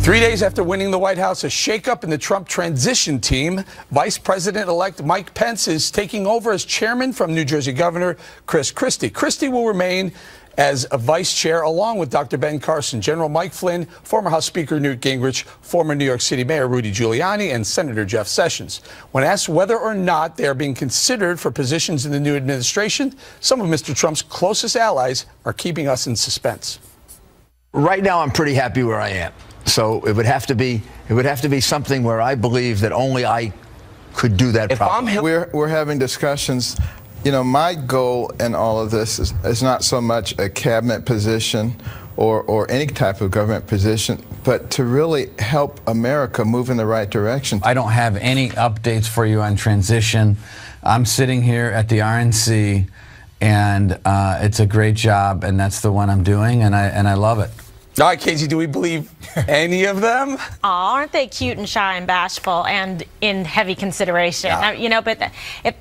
3 days after winning the White House, a shakeup in the Trump transition team. Vice President-elect Mike Pence is taking over as chairman from New Jersey Governor Chris Christie. Christie will remain as a vice chair along with Dr. Ben Carson, General Mike Flynn, former House Speaker Newt Gingrich, former New York City Mayor Rudy Giuliani, and Senator Jeff Sessions. When asked whether or not they are being considered for positions in the new administration, some of Mr. Trump's closest allies are keeping us in suspense. Right now, I'm pretty happy where I am. So it would have to be something where I believe that only I could do that properly. We're having discussions. You know, my goal in all of this is not so much a cabinet position or any type of government position, but to really help America move in the right direction. I don't have any updates for you on transition. I'm sitting here at the RNC, and it's a great job, and that's the one I'm doing, and I love it. All right, Casey, do we believe any of them? Aren't they cute and shy and bashful and in heavy consideration? Yeah. You know, but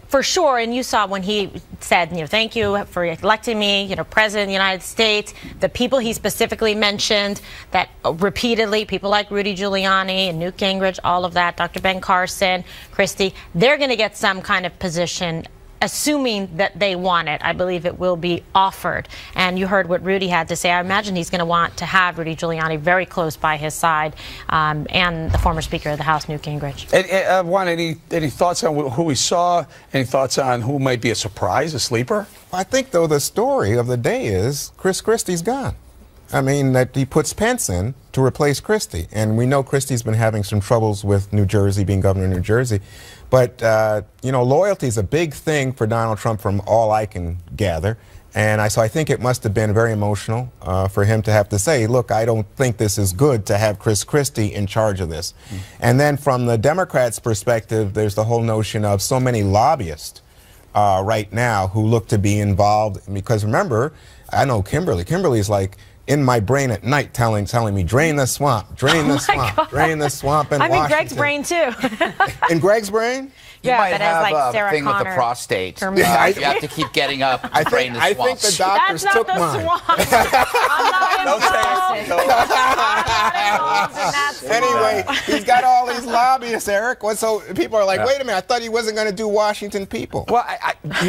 for sure, and you saw when he said, you know, thank you for electing me, you know, President of the United States, the people he specifically mentioned that repeatedly, people like Rudy Giuliani and Newt Gingrich, all of that, Dr. Ben Carson, Christie, they're going to get some kind of position. Assuming that they want it, I believe it will be offered. And you heard what Rudy had to say. I imagine he's going to want to have Rudy Giuliani very close by his side, and the former Speaker of the House, Newt Gingrich. And Juan, any thoughts on who we saw? Any thoughts on who might be a surprise, a sleeper? I think, though, the story of the day is Chris Christie's gone. I mean, that he puts Pence in to replace Christie. And we know Christie's been having some troubles with New Jersey, being governor of New Jersey. But, you know, loyalty is a big thing for Donald Trump from all I can gather. And so I think it must have been very emotional for him to have to say, look, I don't think this is good to have Chris Christie in charge of this. And then from the Democrats' perspective, there's the whole notion of so many lobbyists right now who look to be involved. Because remember, I know Kimberly's like, in my brain at night telling me, drain the swamp, drain the swamp, drain the swamp in Washington. I'm in Greg's brain, too. In Greg's brain? You might have like a Sarah thing Connor with the prostate. you have to keep getting up to drain the swamp. I think the doctors took mine. That's not the swamp. I'm not involved. Anyway, he's got all these lobbyists, Eric. So people are like, wait a minute, I thought he wasn't going to do Washington people. Well,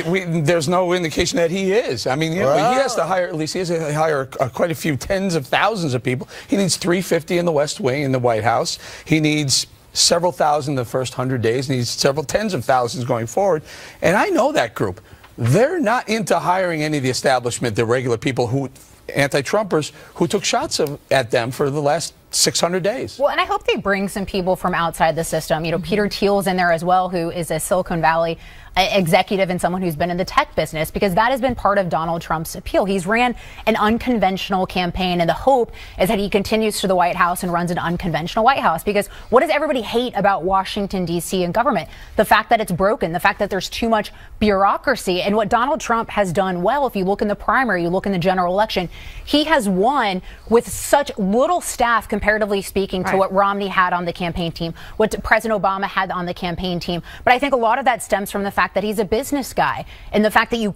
there's no indication that he is. I mean, he has to hire, at least he has to hire quite a few tens of thousands of people. He needs 350 in the West Wing in the White House. He needs several thousand the first 100 days. He needs several tens of thousands going forward. And I know that group. They're not into hiring any of the establishment, the regular people who, anti-Trumpers, who took shots at them for the last 600 days. Well, and I hope they bring some people from outside the system. You know, Peter Thiel's in there as well, who is a Silicon Valley executive and someone who's been in the tech business, because that has been part of Donald Trump's appeal. He's ran an unconventional campaign, and the hope is that he continues to the White House and runs an unconventional White House. Because what does everybody hate about Washington, D.C. and government? The fact that it's broken, the fact that there's too much bureaucracy. And what Donald Trump has done well, if you look in the primary, you look in the general election, he has won with such little staff, comparatively speaking, to what Romney had on the campaign team, what President Obama had on the campaign team. But I think a lot of that stems from the fact that he's a business guy, and the fact that you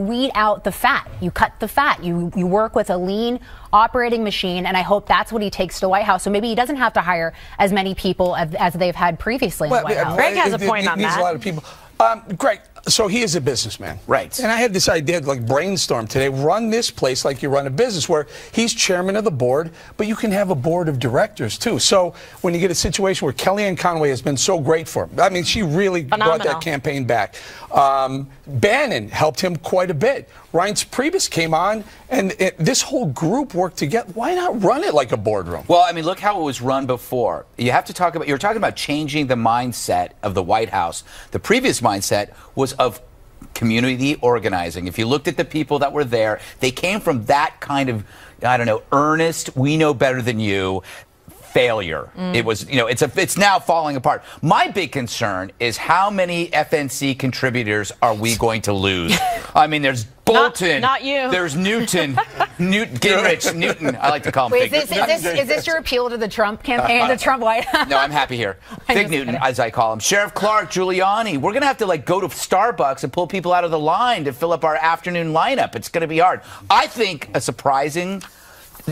weed out the fat, you cut the fat, you work with a lean operating machine, and I hope that's what he takes to the White House. So maybe he doesn't have to hire as many people as they've had previously in the White House. Greg has a point on that. He needs a lot of people. Greg, so he is a businessman. Right. And I had this idea to brainstorm today, run this place like you run a business, where he's chairman of the board, but you can have a board of directors too. So when you get a situation where Kellyanne Conway has been so great for him, I mean, she really brought that campaign back. Bannon helped him quite a bit. Reince Priebus came on, and this whole group worked together. Why not run it like a boardroom? Well, I mean, look how it was run before. You have to talk about, you're talking about changing the mindset of the White House. The previous mindset was of community organizing. If you looked at the people that were there, they came from that kind of, I don't know, earnest, we know better than you failure. It was, you know, it's now falling apart. My big concern is how many FNC contributors are we going to lose? I mean, there's Bolton. Not you. There's Newton. Newton. I like to call him Wait, Fig is this your appeal to the Trump campaign, the Trump White House? No, I'm happy here. Fig Newton, as I call him. Sheriff Clark, Giuliani. We're going to have to go to Starbucks and pull people out of the line to fill up our afternoon lineup. It's going to be hard. I think a surprising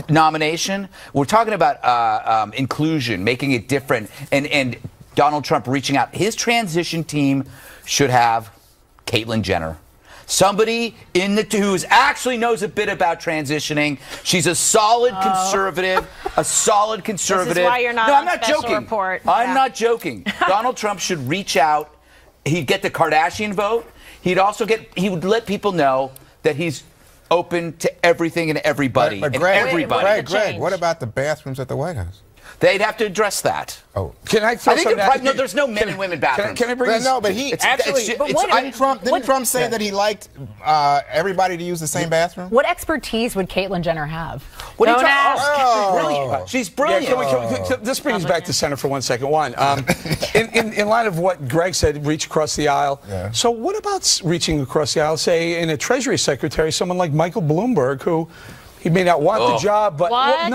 nomination, we're talking about inclusion, making it different, and Donald Trump reaching out. His transition team should have Caitlyn Jenner. Somebody who actually knows a bit about transitioning. She's a solid conservative. A solid conservative. This is why you're not no, on I'm not special joking. report. I'm not joking. Donald Trump should reach out. He'd get the Kardashian vote. He would let people know that he's open to everything and everybody. But and Greg, everybody. Greg, what about the bathrooms at the White House? They'd have to address that. Oh, can I throw I think something no, there's no men and women bathrooms. Can I bring this? no, but he actually didn't Trump say that he liked everybody to use the same bathroom? What expertise would Caitlyn Jenner have? What Don't are you ask. talking She's brilliant. Yeah, this brings us back to center for 1 second. In light of what Greg said, reach across the aisle. Yeah. So what about reaching across the aisle, say, in a Treasury Secretary, someone like Michael Bloomberg, who he may not want the job, but What?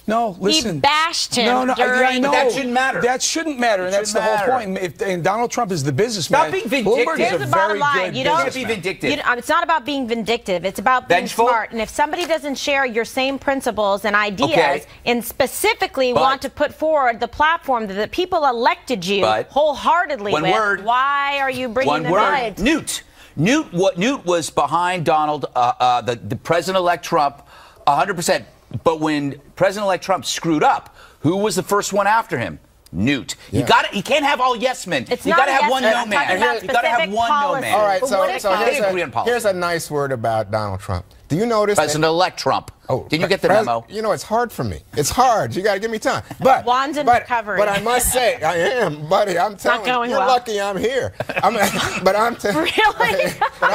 No, listen. He bashed him No, during... I know. That shouldn't matter. That shouldn't matter, and that's the whole point. And Donald Trump is the businessman. Stop being vindictive. Bloomberg Here's is a the bottom very line. good You don't be vindictive. It's not about being vindictive. It's about being Vengeful? smart. And if somebody doesn't share your same principles and ideas, Okay. and specifically want to put forward the platform that the people elected you wholeheartedly One with, word. why are you bringing them up? Newt. Newt was behind Donald, the President-elect Trump, 100%. But when President-elect Trump screwed up, who was the first one after him? Newt. Yeah. You can't have all yes men. It's you not got to a have yes one man. no I'm talking man. about You got to have specific one no policy. man. All right, But what if here's here's a nice word about Donald Trump. Do you notice President-elect Trump. Didn't you get the memo? You know, it's hard for me. It's hard. You got to give me time. But Juan's in recovery. But I must say, I am, buddy. I'm telling you, going you're well. lucky I'm here. But I'm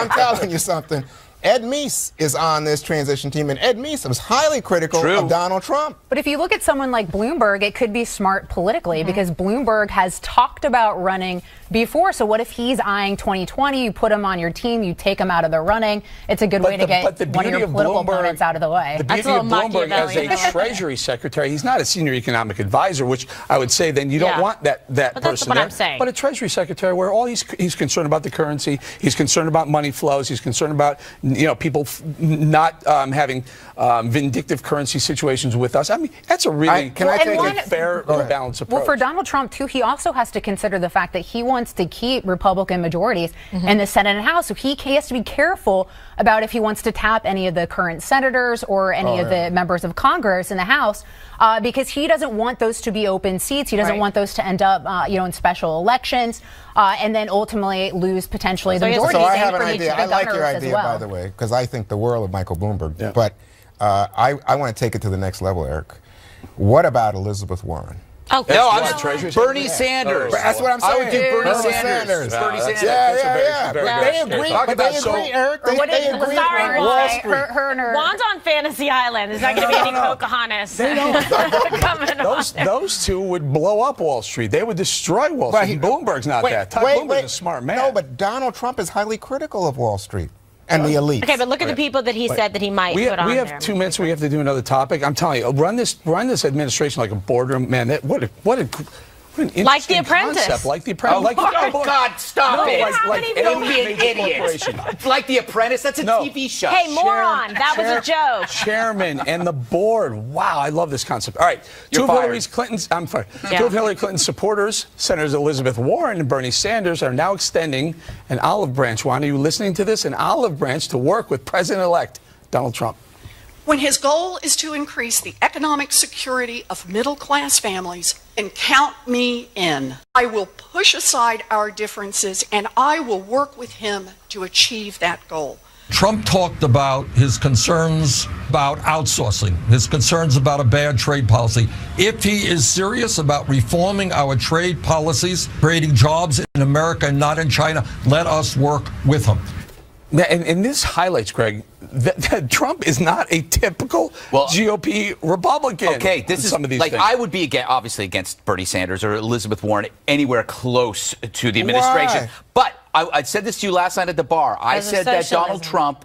telling you something. Ed Meese is on this transition team, and Ed Meese was highly critical of Donald Trump. But if you look at someone like Bloomberg, it could be smart politically because Bloomberg has talked about running before. So what if he's eyeing 2020? You put him on your team, you take him out of the running. It's a good way to get one of your political opponents out of the way. The beauty of Bloomberg as a Treasury Secretary, he's not a senior economic advisor, which I would say then you don't want that but person that's what there. I'm saying. But a Treasury Secretary where all he's concerned about the currency, he's concerned about money flows, he's concerned about people not having vindictive currency situations with us. I mean, that's a really fair, balanced approach. Well, for Donald Trump, too, he also has to consider the fact that he wants to keep Republican majorities in the Senate and House. So he has to be careful about if he wants to tap any of the current senators or any of the members of Congress in the House, because he doesn't want those to be open seats. He doesn't want those to end up, in special elections, and then ultimately lose potentially the majority. So I have an idea. I like your idea, by the way, because I think the world of Michael Bloomberg. Yeah. But I want to take it to the next level, Eric. What about Elizabeth Warren? Oh, no, I'm Bernie Sanders. That's what I'm saying. I would do Bernie Sanders. Bernie Sanders. Yeah. But they agree, Eric. They agree on Wall Street. Juan's on Fantasy Island. There's not going to be any Pocahontas coming on. Those two would blow up Wall Street. They would destroy Wall Street. Bloomberg's not that type. Bloomberg's a smart man. No, but Donald Trump is highly critical of Wall Street and the elite. Okay, but look at the people that he said that he might put on there. We have 2 minutes. We have to do another topic. I'm telling you, run this administration like a boardroom, man. What an interesting like The Apprentice. Concept. Like The Apprentice. God, stop it. Don't be an idiot. Like The Apprentice? That's a TV show. Hey, moron. That was a joke. Chairman and the board. Wow, I love this concept. All right. Two of Hillary Clinton's supporters, Senators Elizabeth Warren and Bernie Sanders, are now extending an olive branch. Juan, are you listening to this? An olive branch to work with President-elect Donald Trump. When his goal is to increase the economic security of middle-class families, and count me in. I will push aside our differences, and I will work with him to achieve that goal. Trump talked about his concerns about outsourcing, his concerns about a bad trade policy. If he is serious about reforming our trade policies, creating jobs in America and not in China, let us work with him. And this highlights, Greg, that Trump is not a typical GOP Republican. Okay, this is some of these like things. I would be obviously against Bernie Sanders or Elizabeth Warren anywhere close to the administration. Why? But I said this to you last night at the bar. I said that Donald Trump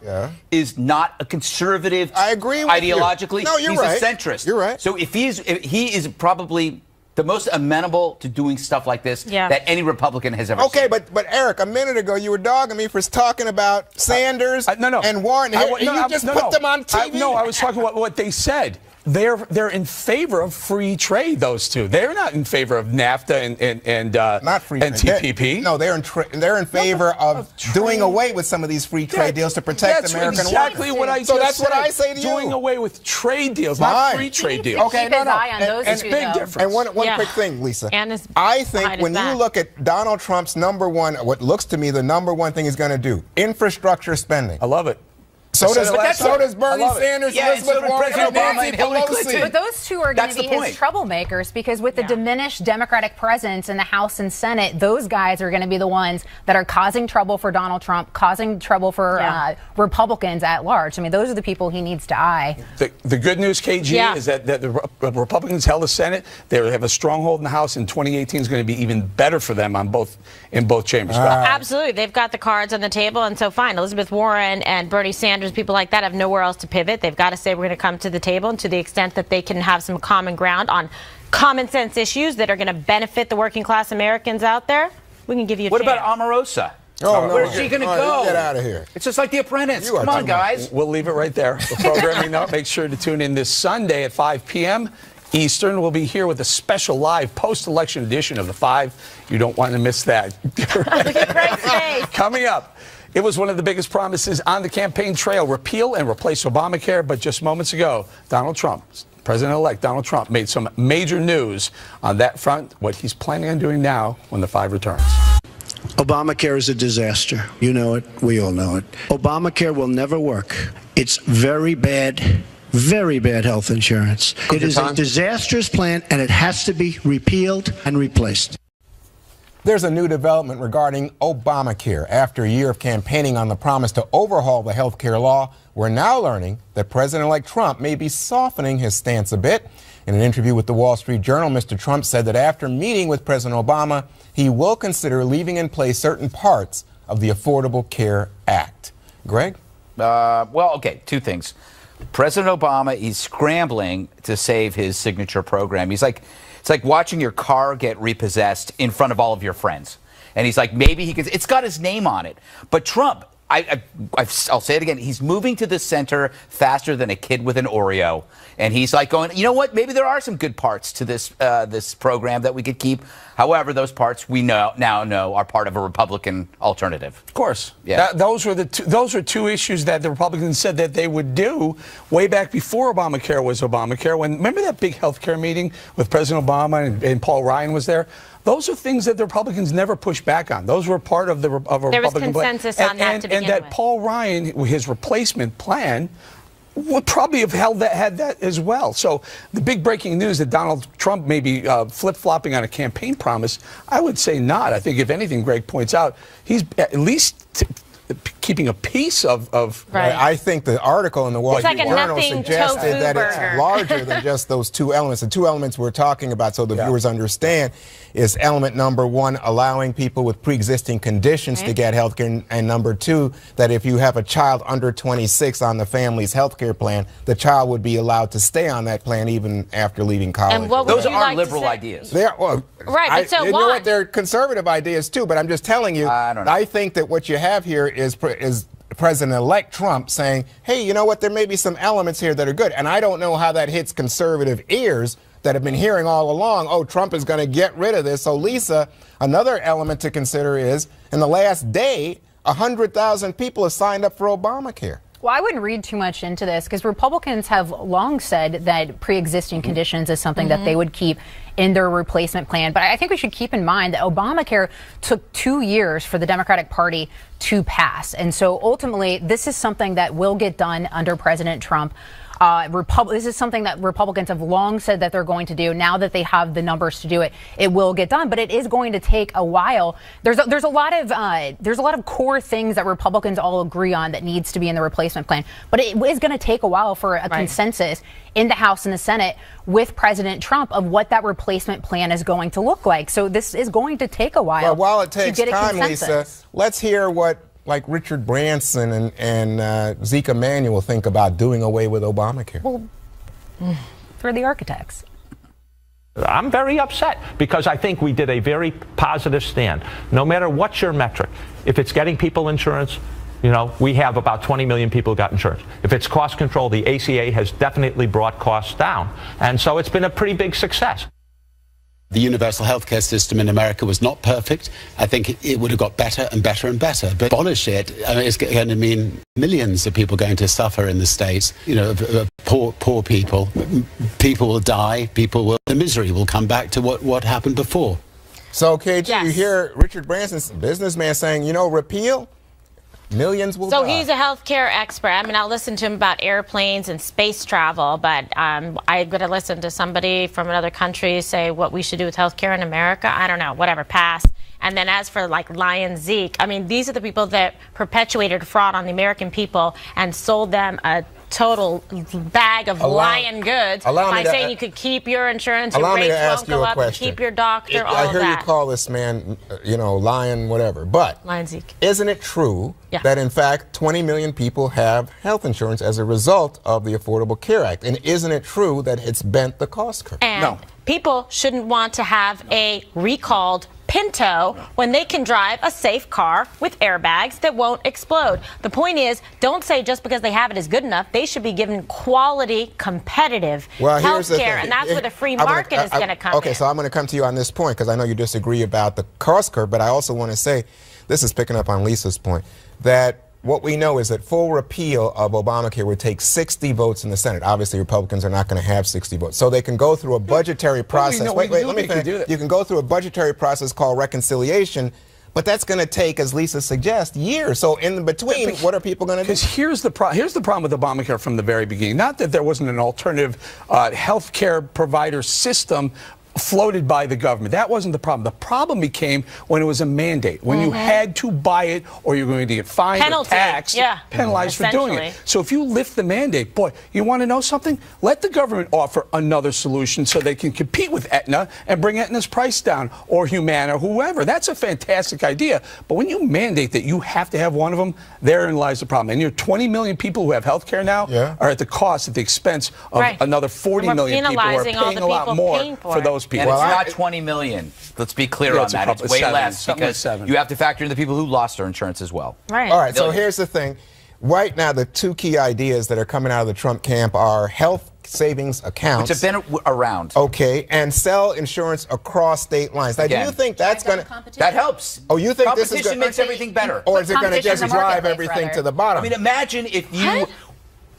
is not a conservative. I agree with ideologically. You. No, you're he's right. a centrist. You're right. So if he is probably the most amenable to doing stuff like this that any Republican has ever seen. Okay, but Eric, a minute ago you were dogging me for talking about Sanders and Warren. You just put them on TV. I was talking about what they said. They're in favor of free trade. Those two. They're not in favor of NAFTA and not free and TPP. They're in favor of doing away with some of these free trade deals to protect American workers. That's exactly what I just said. So that's what I say to you. Doing away with trade deals, not free trade deals. Okay, no. It's a big difference. And one quick thing, Lisa. I think when you look at Donald Trump's what looks to me the number one thing he's going to do, infrastructure spending. I love it. So does Bernie Sanders, Elizabeth Warren, and Nancy Pelosi. But those two are going to be his troublemakers, because with the diminished Democratic presence in the House and Senate, those guys are going to be the ones that are causing trouble for Donald Trump, causing trouble for Republicans at large. I mean, those are the people he needs to eye. The good news, KG, is that the Republicans held the Senate. They have a stronghold in the House, and 2018 is going to be even better for them in both chambers. Absolutely. They've got the cards on the table, and so fine. Elizabeth Warren and Bernie Sanders, people like that, have nowhere else to pivot. They've got to say we're going to come to the table, and to the extent that they can have some common ground on common sense issues that are going to benefit the working class Americans out there, we can give you a chance. What about Omarosa? Where's she going to go? Get out of here. It's just like The Apprentice. Come on, guys. We'll leave it right there. The programming note. Make sure to tune in this Sunday at 5 p.m. Eastern. We'll be here with a special live post-election edition of The Five. You don't want to miss that. Coming up, it was one of the biggest promises on the campaign trail, repeal and replace Obamacare. But just moments ago, President-elect Donald Trump made some major news on that front, what he's planning on doing now when The Five returns. Obamacare is a disaster. You know it. We all know it. Obamacare will never work. It's very bad health insurance. It is a disastrous plan, and it has to be repealed and replaced. There's a new development regarding Obamacare. After a year of campaigning on the promise to overhaul the health care law, we're now learning that President-elect Trump may be softening his stance a bit. In an interview with the Wall Street Journal, Mr. Trump said that after meeting with President Obama, he will consider leaving in place certain parts of the Affordable Care Act. Greg? Well, okay, two things. President Obama, he's scrambling to save his signature program. It's like watching your car get repossessed in front of all of your friends. And he's like, maybe he can. It's got his name on it. But Trump, I'll say it again, he's moving to the center faster than a kid with an Oreo. And he's like going, you know what, maybe there are some good parts to this this program that we could keep. However, those parts we now know are part of a Republican alternative. Of course. Yeah. Those were two issues that the Republicans said that they would do way back before Obamacare was Obamacare. Remember that big health care meeting with President Obama and Paul Ryan was there? Those are things that the Republicans never pushed back on. Those were part of a Republican plan. There was consensus on that to begin with. And that Paul Ryan, his replacement plan, would probably have had that as well. So the big breaking news that Donald Trump may be flip-flopping on a campaign promise, I would say not. I think if anything, Greg points out, he's at least keeping a piece of Right. I think the article in the Wall Street Journal nothing suggested that burger. it's larger than just those two elements. The two elements we're talking about, so the viewers understand, is element number one, allowing people with pre-existing conditions to get health care, and number two, that if you have a child under 26 on the family's health care plan, the child would be allowed to stay on that plan even after leaving college. And what those would you are like liberal to say? ideas. They're, well, right, but so you why? know what? They're conservative ideas too, but I'm just telling you, I don't know. I think that what you have here is President-elect Trump saying, hey, you know what, there may be some elements here that are good. And I don't know how that hits conservative ears that have been hearing all along, oh, Trump is going to get rid of this. So, Lisa, another element to consider is, in the last day, 100,000 people have signed up for Obamacare. Well, I wouldn't read too much into this, because Republicans have long said that pre-existing conditions is something that they would keep in their replacement plan. But I think we should keep in mind that Obamacare took 2 years for the Democratic Party to pass. And so ultimately, this is something that will get done under President Trump. This is something that Republicans have long said that they're going to do. Now that they have the numbers to do it, it will get done. But it is going to take a while. There's a lot of core things that Republicans all agree on that needs to be in the replacement plan. But it is going to take a while for a consensus in the House and the Senate with President Trump of what that replacement plan is going to look like. So this is going to take a while. Well, while it takes to get time, Lisa, let's hear what Richard Branson and Zeke Emanuel think about doing away with Obamacare. Well, for the architects. I'm very upset because I think we did a very positive stand. No matter what's your metric, if it's getting people insurance, you know, we have about 20 million people who got insurance. If it's cost control, the ACA has definitely brought costs down. And so it's been a pretty big success. The universal healthcare system in America was not perfect. I think it would have got better and better and better. But abolish it, it's going to mean millions of people going to suffer in the States. You know, poor people. People will die. The misery will come back to what happened before. So, KG, Yes. You hear Richard Branson's businessman saying, you know, repeal, millions will die. So he's a healthcare expert. I mean, I'll listen to him about airplanes and space travel, but I'm going to listen to somebody from another country say what we should do with healthcare in America. I don't know, whatever, pass. And then as for like Lion Zeke, I mean, these are the people that perpetuated fraud on the American people and sold them a total bag of lion goods by saying you could keep your insurance, your rates won't go up, and keep your doctor, all of that. I hear you call this man, you know, lion whatever, but Lion Zeke. Isn't it true that in fact 20 million people have health insurance as a result of the Affordable Care Act? And isn't it true that it's bent the cost curve? And people shouldn't want to have a recalled Pinto when they can drive a safe car with airbags that won't explode. The point is, don't say just because they have it is good enough. They should be given quality, competitive health care, and that's where the free market is going to come in. Okay, so I'm going to come to you on this point because I know you disagree about the cost curve, but I also want to say, this is picking up on Lisa's point, that what we know is that full repeal of Obamacare would take 60 votes in the Senate. Obviously, Republicans are not going to have 60 votes. So they can go through a budgetary process. Wait, let me finish. You can go through a budgetary process called reconciliation, but that's going to take, as Lisa suggests, years. So in between, what are people going to do? Because here's the problem with Obamacare from the very beginning. Not that there wasn't an alternative health care provider system floated by the government. That wasn't the problem. The problem became when it was a mandate, when you had to buy it or you're going to get fined or taxed, penalized for doing it. So if you lift the mandate, boy, you want to know something? Let the government offer another solution so they can compete with Aetna and bring Aetna's price down, or Humana, or whoever. That's a fantastic idea. But when you mandate that you have to have one of them, therein lies the problem. And your 20 million people who have health care now are at the cost, at the expense of another 40 million people who are paying a lot more for those people. And it's not 20 million. Let's be clear on that. It's way less because you have to factor in the people who lost their insurance as well. Right. All right, so here's the thing. Right now, the two key ideas that are coming out of the Trump camp are health savings accounts. Which have been around. Okay, and sell insurance across state lines. Now, do you think that's going to... That helps. Oh, you think this is Competition makes everything better. Or is it going to just drive everything to the bottom? I mean, imagine if you...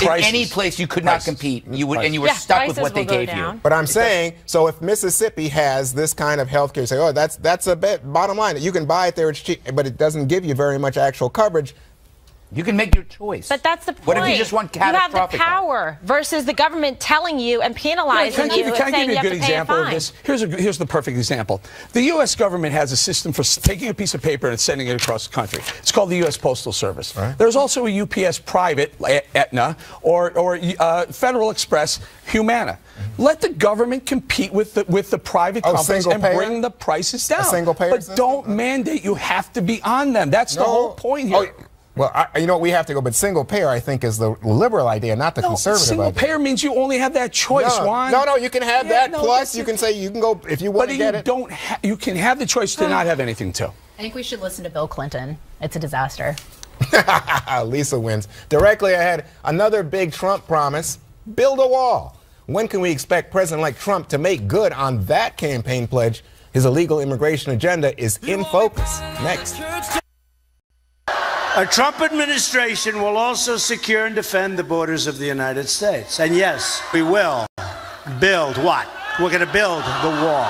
In any place you could not compete, and you were stuck with what they gave you. But I'm saying, so if Mississippi has this kind of health care, say, oh, that's a bit, bottom line. You can buy it there, it's cheap, but it doesn't give you very much actual coverage. You can make your choice. But that's the point. What if you just want catastrophic? You have the power versus the government telling you and penalizing you and saying you have to pay a fine. Can I give you a good example of this? Here's the perfect example. The U.S. government has a system for taking a piece of paper and sending it across the country. It's called the U.S. Postal Service. Right. There's also a UPS private, Aetna, or Federal Express, Humana. Let the government compete with the private companies and bring the prices down. A single payer but don't mandate you have to be on them. That's the whole point here. Well, you know what, we have to go, but single payer, I think, is the liberal idea, not the conservative single idea. Payer means you only have that choice, Juan. No, you can have that, plus you can say you can go, if you want to get it. You can have the choice to not have anything, too. I think we should listen to Bill Clinton. It's a disaster. Lisa wins. Directly ahead, another big Trump promise, build a wall. When can we expect President-elect Trump to make good on that campaign pledge? His illegal immigration agenda is in focus. Next. A Trump administration will also secure and defend the borders of the United States. And yes, we will build what? We're going to build the wall.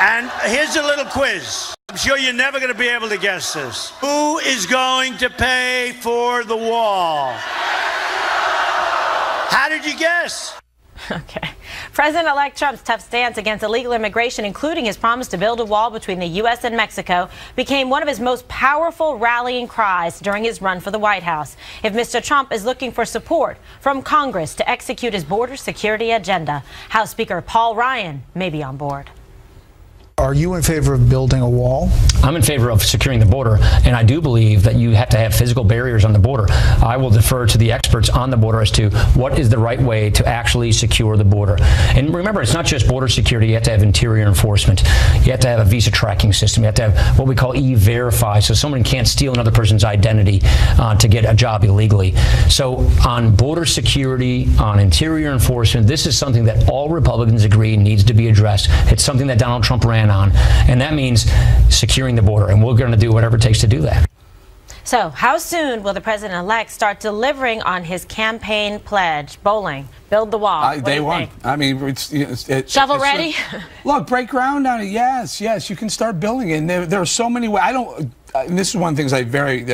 And here's a little quiz. I'm sure you're never going to be able to guess this. Who is going to pay for the wall? How did you guess? Okay. President-elect Trump's tough stance against illegal immigration, including his promise to build a wall between the U.S. and Mexico, became one of his most powerful rallying cries during his run for the White House. If Mr. Trump is looking for support from Congress to execute his border security agenda, House Speaker Paul Ryan may be on board. Are you in favor of building a wall? I'm in favor of securing the border, and I do believe that you have to have physical barriers on the border. I will defer to the experts on the border as to what is the right way to actually secure the border. And remember, it's not just border security. You have to have interior enforcement. You have to have a visa tracking system. You have to have what we call E-Verify, so someone can't steal another person's identity to get a job illegally. So on border security, on interior enforcement, this is something that all Republicans agree needs to be addressed. It's something that Donald Trump ran on, and that means securing the border, and we're going to do whatever it takes to do that. So, how soon will the president-elect start delivering on his campaign pledge? Bowling, build the wall. Day one. I mean, shovel ready? Look, break ground on it. Yes, you can start building it. And there are so many ways. And this is one of the things I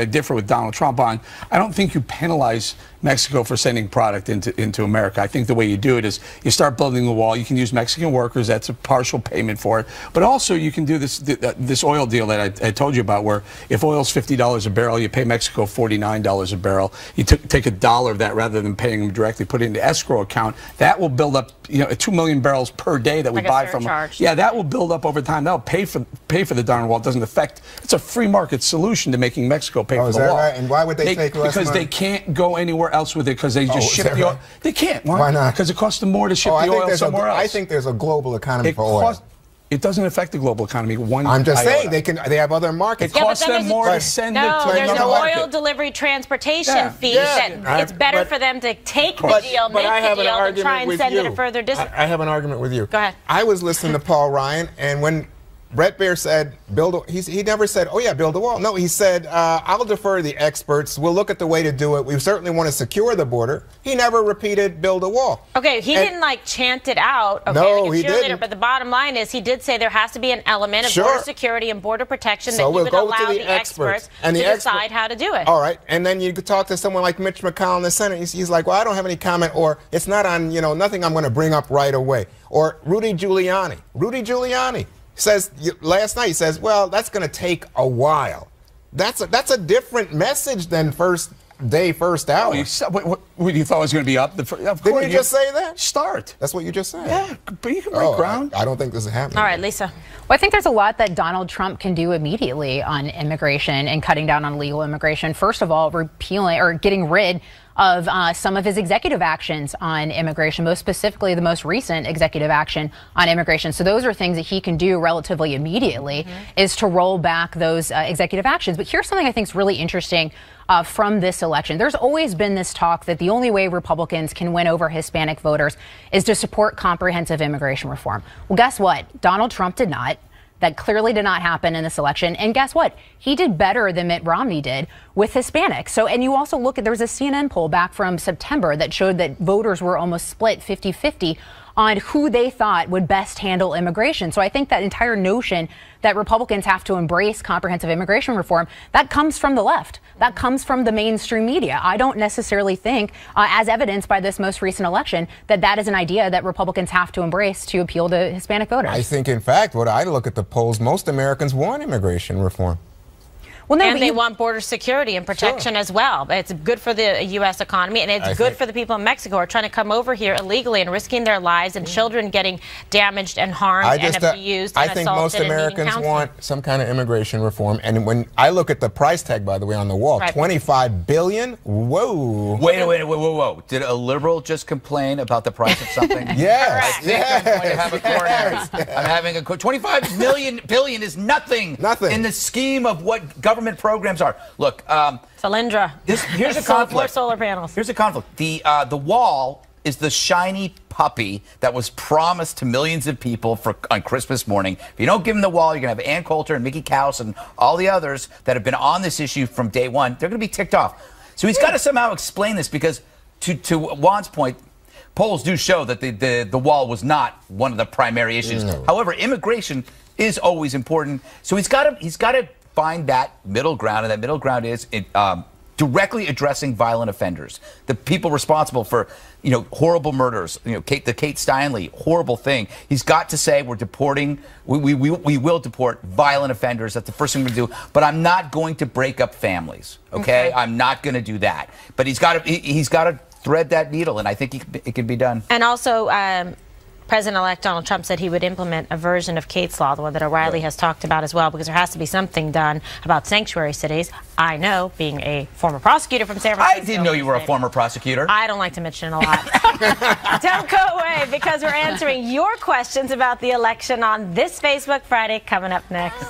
differ with Donald Trump on. I don't think you penalize Mexico for sending product into America. I think the way you do it is you start building the wall. You can use Mexican workers. That's a partial payment for it. But also you can do this oil deal that I told you about, where if oil's $50 a barrel, you pay Mexico $49 a barrel. You take a dollar of that rather than paying them directly, put it into escrow account. That will build up, 2 million barrels per day that we buy from them. Yeah, that will build up over time. That'll pay for the darn wall. It doesn't affect. It's a free market solution to making Mexico pay for the wall. Right? And why would they take less money? Because they can't go anywhere else with it, because they just ship the oil. Right? They can't. Why not? Because it costs them more to ship the oil somewhere else. I think there's a global economy for oil. It doesn't affect the glable economy. I'm just saying they have other markets. It costs them more to send it to there's another an market. oil delivery transportation fee that it's better for them to take the deal, make the deal, than try and send it a further distance. I have an argument with you. Go ahead. I was listening to Paul Ryan, and when Brett Baer said, he never said, oh yeah, build a wall. No, he said, I'll defer to the experts. We'll look at the way to do it. We certainly want to secure the border. He never repeated build a wall. Okay, he didn't chant it out. Okay, no, like he didn't. But the bottom line is he did say there has to be an element of border security and border protection that we'll you would allow the experts to decide how to do it. All right, and then you could talk to someone like Mitch McConnell in the Senate. He's like, well, I don't have any comment, or it's not on, nothing I'm going to bring up right away. Or Rudy Giuliani. Says last night, he says, well, that's going to take a while. That's a different message than first day, first hour. What you thought was going to be up? Didn't you just say that? Start. That's what you just said. Yeah, but you can break ground. I don't think this is happening. All right, Lisa. Well, I think there's a lot that Donald Trump can do immediately on immigration and cutting down on illegal immigration. First of all, repealing or getting rid of some of his executive actions on immigration, most specifically the most recent executive action on immigration. So those are things that he can do relatively immediately, is to roll back those executive actions. But here's something I think is really interesting from this election. There's always been this talk that the only way Republicans can win over Hispanic voters is to support comprehensive immigration reform. Well, guess what? Donald Trump did not. That clearly did not happen in this election. And guess what? He did better than Mitt Romney did with Hispanics. So, and you also look at, there was a CNN poll back from September that showed that voters were almost split 50-50 on who they thought would best handle immigration. So I think that entire notion that Republicans have to embrace comprehensive immigration reform, that comes from the left. That comes from the mainstream media. I don't necessarily think, as evidenced by this most recent election, that that is an idea that Republicans have to embrace to appeal to Hispanic voters. I think, in fact, when I look at the polls, most Americans want immigration reform. Well, no, and they want border security and protection as well. It's good for the U.S. economy, and it's good for the people in Mexico who are trying to come over here illegally and risking their lives, and children getting damaged and harmed and abused and assaulted. I think most Americans want some kind of immigration reform. And when I look at the price tag, by the way, on the wall, $25 billion. Whoa. Whoa. Did a liberal just complain about the price of something? Yes. I think I'm going to have a coronary. I'm having a $25 billion is nothing. Nothing in the scheme of what government programs are. Look, Solyndra. Here's a conflict. More solar panels. Here's a conflict. The wall is the shiny puppy that was promised to millions of people on Christmas morning. If you don't give them the wall, you're going to have Ann Coulter and Mickey Kaus and all the others that have been on this issue from day one. They're going to be ticked off. So he's got to somehow explain this, because to Juan's point, polls do show that the wall was not one of the primary issues. No. However, immigration is always important. So he's got to find that middle ground, and that middle ground is directly addressing violent offenders, the people responsible for horrible murders. The Kate Steinle horrible thing. He's got to say we're deporting. We will deport violent offenders. That's the first thing we're going to do. But I'm not going to break up families. Okay, I'm not going to do that. But he's got to thread that needle, and I think it can be done. And also, President-elect Donald Trump said he would implement a version of Kate's Law, the one that O'Reilly has talked about as well, because there has to be something done about sanctuary cities. I know, being a former prosecutor from San Francisco. I didn't know you were a former prosecutor. I don't like to mention it a lot. Don't go away, because we're answering your questions about the election on this Facebook Friday coming up next.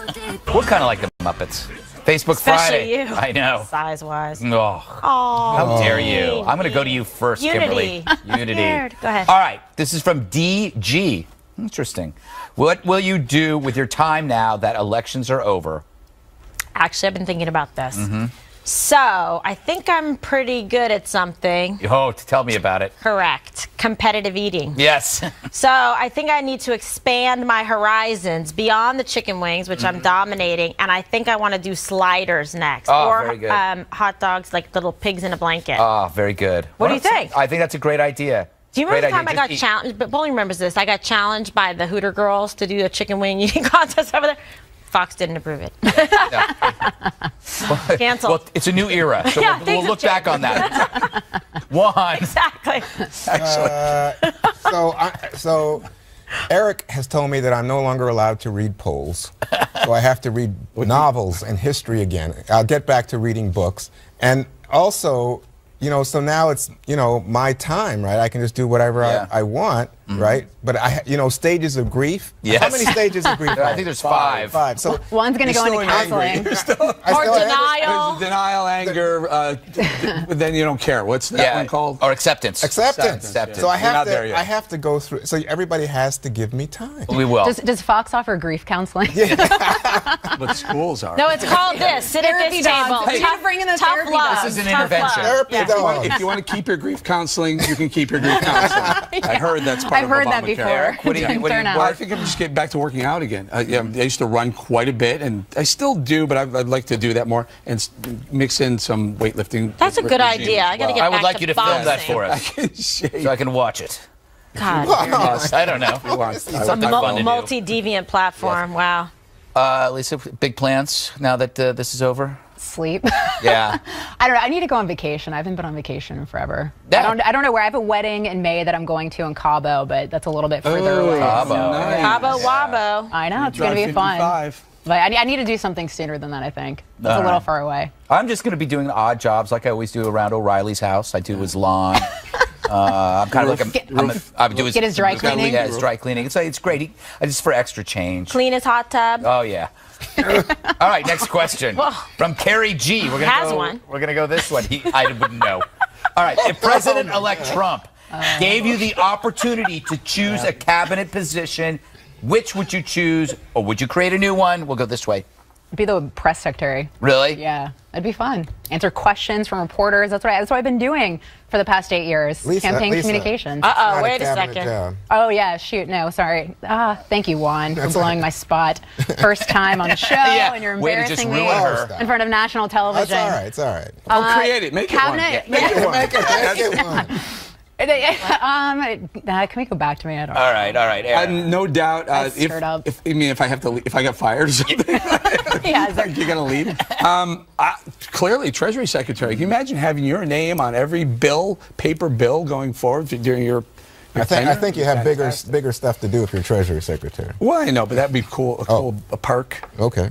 We're kind of like the Muppets. Facebook Especially Friday. you. I know. Size-wise. Oh. How dare you? I'm going to go to you first, Unity. Kimberly. Unity. Scared. Go ahead. All right. This is from DG. Interesting. What will you do with your time now that elections are over? Actually, I've been thinking about this. So, I think I'm pretty good at something. Oh, tell me about it. Correct. Competitive eating. Yes. So, I think I need to expand my horizons beyond the chicken wings, which I'm dominating, and I think I want to do sliders next. Oh, or very good. Hot dogs, like little pigs in a blanket. Oh, very good. What do you think? I think that's a great idea. Do you remember Great the time I idea. got challenged? But Bowling remembers this. I got challenged by the Hooter girls to do a chicken wing eating contest over there. Fox didn't approve it. Cancel. Well, it's a new era, so Yeah, we'll look back on that. One. Exactly. So Eric has told me that I'm no longer allowed to read polls, so I have to read novels and history again. I'll get back to reading books, and also, so now it's my time, right? I can just do whatever I want, right? But stages of grief. Yes. How many stages of grief? I think there's five. So One's going to go into counseling. Or denial. There's denial, anger, then you don't care. What's that one called? Or acceptance. Acceptance. Yeah. So I You're not have there to. yet. I have to go through. So everybody has to give me time. We will. Does Fox offer grief counseling? But schools are. No, it's called this. Sit at this table. Hey, Tough, bring in the tough therapy love. dogs. This is an Tough intervention. love. Therapy dogs. If you want to keep your grief counseling, you can keep your grief counseling. I heard that's part I've of heard that Obamacare. before. Eric, what do you- Didn't what do you- turn out. Well, I think I'm just getting back to working out again. I used to run quite a bit, and I still do, but I'd like to do that more and mix in some weightlifting. That's a good regime idea. as I got to well. get I would back like to you to film that boxing. for I us, can shave. so I can watch it. God. I don't know. Something fun to do. Multi-deviant platform. Wow. Lisa, big plans now that this is over? Sleep. Yeah. I don't know. I need to go on vacation. I haven't been on vacation in forever. Yeah. I don't know where. I have a wedding in May that I'm going to in Cabo, but that's a little bit further away. Cabo. so- Nice. Cabo Wabo. I know, it's going to be fun. But I need to do something sooner than that, I think. It's a little far away. I'm just going to be doing odd jobs like I always do around O'Reilly's house. I do his lawn. I'm kind of like I do his, Get his dry cleaning? Yeah, his dry cleaning. It's great. Just for extra change. Clean his hot tub. Oh yeah. All right, next question from Carrie G. We're gonna go this one. I wouldn't know. All right, if President-elect Trump gave you the opportunity to choose a cabinet position, which would you choose, or would you create a new one? We'll go this way. Be the press secretary. Really? Yeah, that'd be fun. Answer questions from reporters. That's what I've been doing for the past 8 years. Campaign communications. Uh-oh, wait a second. Oh, yeah, shoot, no, sorry. Thank you, Juan, for blowing my spot. First time on the show, and you're way to just embarrassing me ruin her. in front of national television. That's all right. It's all right. Oh, create it. Make cabinet, it one. Make it one. Make it one. Can we go back to me? I don't know. All right. Aaron. No doubt. If I have to, if I got fired or something, Yeah, you're gonna leave. Clearly, Treasury Secretary. Can you imagine having your name on every paper bill going forward during your? I think you have bigger stuff to do if you're Treasury Secretary. Well, I know, but that'd be cool. A perk. Okay.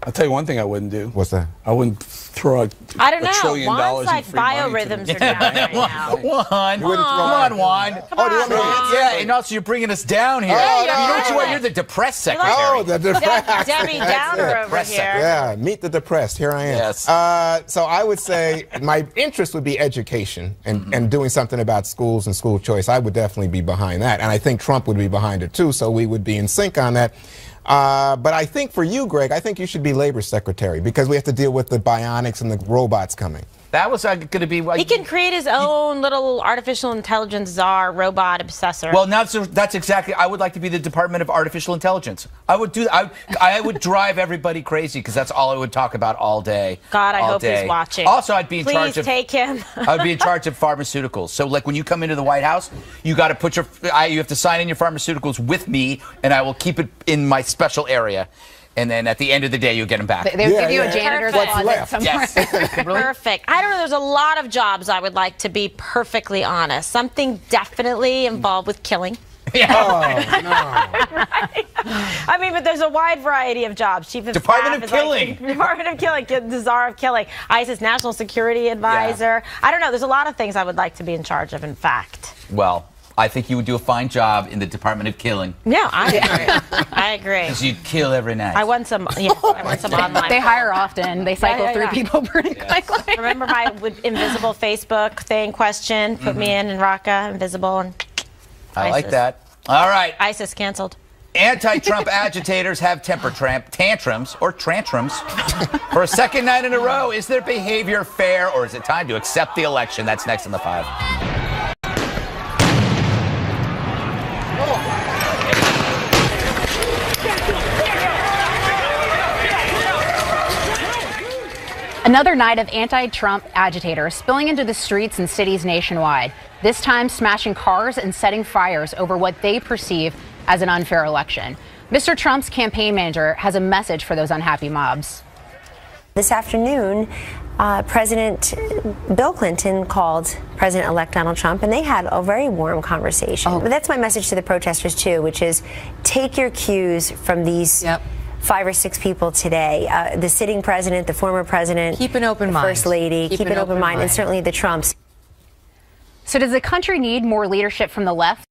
I'll tell you one thing I wouldn't do. What's that? I wouldn't throw a $1 trillion Juan's in like free money to biorhythms are down right now. Juan. You wouldn't throw Come on, Juan. Come on, Juan. Yeah, and also you're bringing us down here. Yeah, you know what you are? right. You're the depressed You're secretary. like- Oh, the depressed. Debbie Downer over Depressed here. Yeah, meet the depressed. Here I am. Yes. So I would say my interest would be education and doing something about schools and school choice. I would definitely be behind that. And I think Trump would be behind it too, so we would be in sync on that. But I think for you, Greg, I think you should be labor secretary because we have to deal with the bionics and the robots coming. That was going to be. He can create his own little artificial intelligence czar robot obsessor. Well, now that's exactly. I would like to be the Department of Artificial Intelligence. I would do. I would drive everybody crazy because that's all I would talk about all day. God, I all hope day. he's watching. Also, I'd be in charge Please of. take him. I would be in charge of pharmaceuticals. So, like when you come into the White House, you got to put you have to sign in your pharmaceuticals with me, and I will keep it in my special area. And then at the end of the day, you get them back. They'll give you a janitor's closet somewhere. Yes. Perfect. I don't know. There's a lot of jobs I would like to be perfectly honest. Something definitely involved with killing. Yeah. Oh, no. Right? I mean, but there's a wide variety of jobs. Chief of Department of Staff Killing. Like, Department of Killing, the czar of killing. ISIS National Security Advisor. Yeah. I don't know. There's a lot of things I would like to be in charge of, in fact. Well, I think you would do a fine job in the Department of Killing. Yeah, I agree. I agree. Because you'd kill every night. I want some, yes, I want some online. They hire often. They cycle through people pretty quickly. Remember my invisible Facebook thing question? Put me in Raqqa, invisible, and I like that. All right. ISIS canceled. Anti-Trump agitators have temper tantrums for a second night in a row. Is their behavior fair, or is it time to accept the election? That's next in the 5. Another night of anti-Trump agitators spilling into the streets and cities nationwide, this time smashing cars and setting fires over what they perceive as an unfair election. Mr. Trump's campaign manager has a message for those unhappy mobs. This afternoon, President Bill Clinton called President-elect Donald Trump, and they had a very warm conversation. But that's my message to the protesters, too, which is take your cues from these 5 or 6 people today. The sitting president, the former president, keep an open mind. First lady, keep an open mind, and certainly the Trumps. So does the country need more leadership from the left?